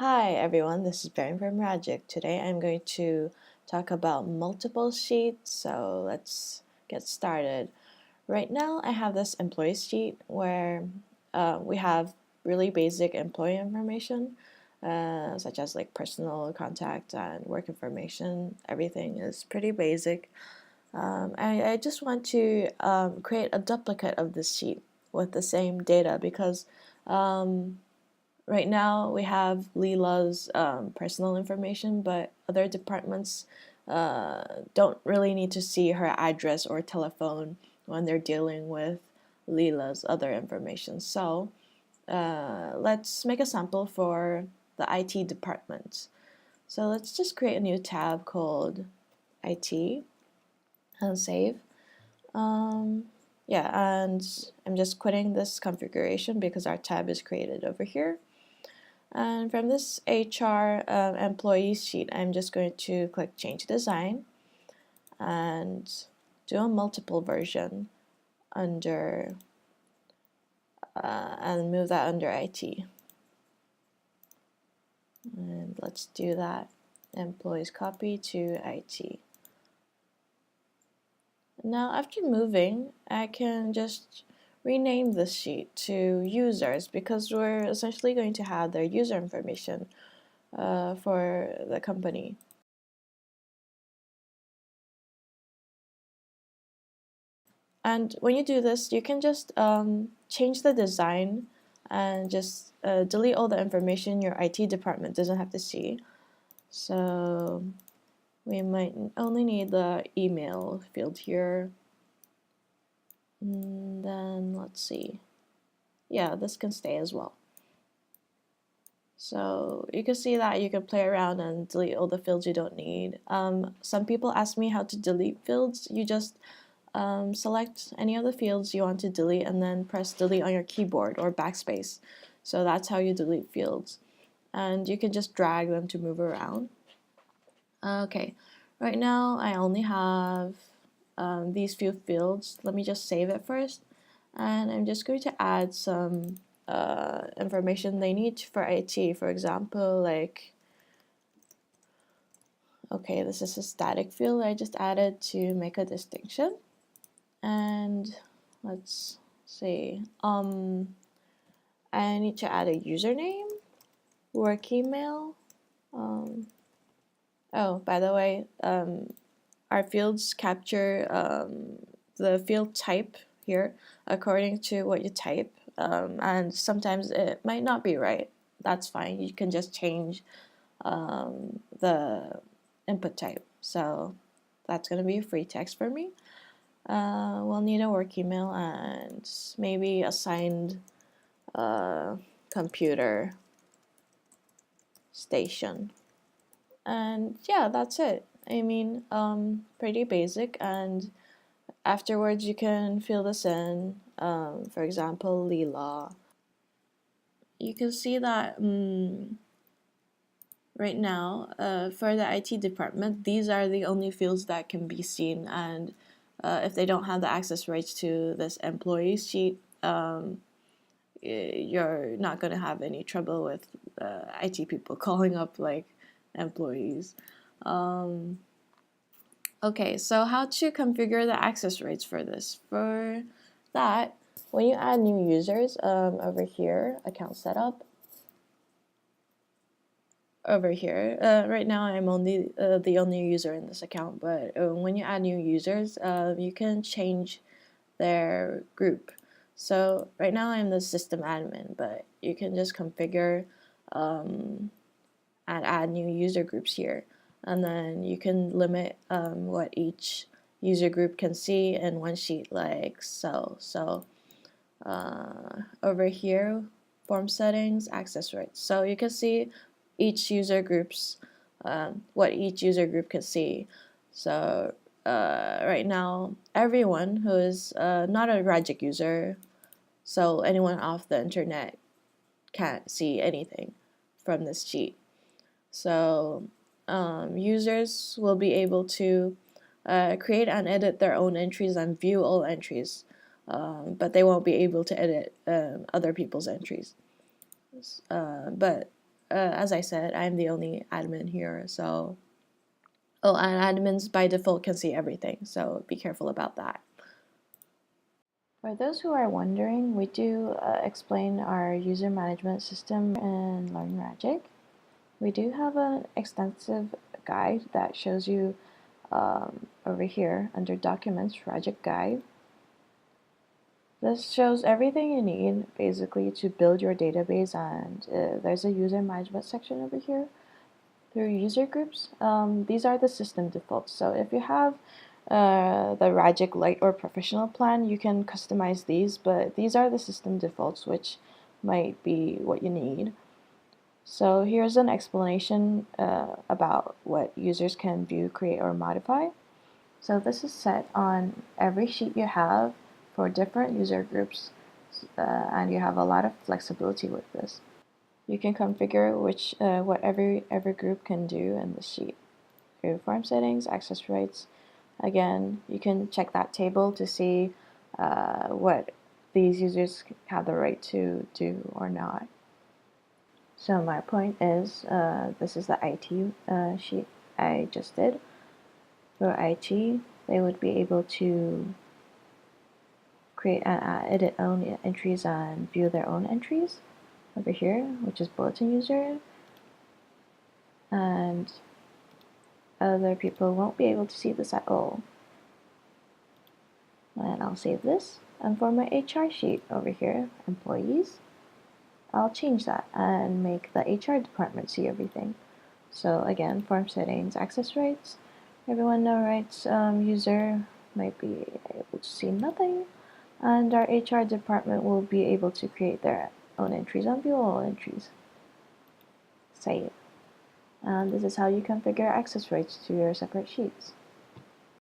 Hi everyone, this is Baron from Ragic. Today I'm going to talk about multiple sheets, so let's get started. Right now I have this employee sheet where we have really basic employee information, such as like personal contact and work information. Everything is pretty basic. I just want to create a duplicate of this sheet with the same data because right now we have Leela's personal information, but other departments don't really need to see her address or telephone when they're dealing with Leela's other information. So let's make a sample for the IT department. So let's just create a new tab called IT and save. Yeah, and I'm just quitting this configuration because our tab is created over here. And from this HR employees sheet, I'm just going to click Change Design and do a multiple version under and move that under IT. And let's do that. Employees copy to IT. Now after moving, I can just rename this sheet to users because we're essentially going to have their user information for the company. And when you do this, you can just change the design and just delete all the information your IT department doesn't have to see. So we might only need the email field here. And then let's see. Yeah, this can stay as well. So you can see that you can play around and delete all the fields you don't need. Some people ask me how to delete fields. You just select any of the fields you want to delete and then press delete on your keyboard or backspace. So that's how you delete fields. And you can just drag them to move around. Okay, right now I only have these few fields. Let me just save it first. And I'm just going to add some information they need for IT. For example, like, okay, this is a static field I just added to make a distinction. And let's see, I need to add a username, work email. Oh, by the way, our fields capture the field type here according to what you type, and sometimes it might not be right. That's fine. You can just change the input type. So that's going to be free text for me. We'll need a work email and maybe assigned computer station. And yeah, that's it. I mean, pretty basic, and afterwards you can fill this in. For example, Leela. You can see that right now, for the IT department, these are the only fields that can be seen, and if they don't have the access rights to this employee sheet, you're not going to have any trouble with IT people calling up like employees. Okay, so how to configure the access rights for this? For that, when you add new users, over here, account setup, over here, right now I'm only the only user in this account, but when you add new users, you can change their group. So right now I'm the system admin, but you can just configure and add new user groups here. And then you can limit what each user group can see in one sheet, like so. So over here, form settings, access rights. So you can see each user group's what each user group can see. So right now, everyone who is not a Ragic user, so anyone off the internet, can't see anything from this sheet. So users will be able to create and edit their own entries and view all entries, but they won't be able to edit other people's entries. But as I said, I'm the only admin here, so and admins by default can see everything, so be careful about that. For those who are wondering, we do explain our user management system in Learn Ragic. We do have an extensive guide that shows you over here under Documents, Ragic Guide. This shows everything you need basically to build your database, and there's a user management section over here. Through user groups, these are the system defaults. So if you have the Ragic Lite or Professional plan, you can customize these, but these are the system defaults, which might be what you need. So here's an explanation about what users can view, create, or modify. So this is set on every sheet you have for different user groups, and you have a lot of flexibility with this. You can configure what every group can do in the sheet. Through form settings, access rights, again, you can check that table to see what these users have the right to do or not. So my point is, this is the IT sheet I just did. For IT, they would be able to create and edit own entries and view their own entries over here, which is bulletin user. And other people won't be able to see this at all. And I'll save this. And for my HR sheet over here, employees, I'll change that and make the HR department see everything. So again, form settings, access rights, everyone no rights user might be able to see nothing, and our HR department will be able to create their own entries and view all entries. Save. And this is how you configure access rights to your separate sheets.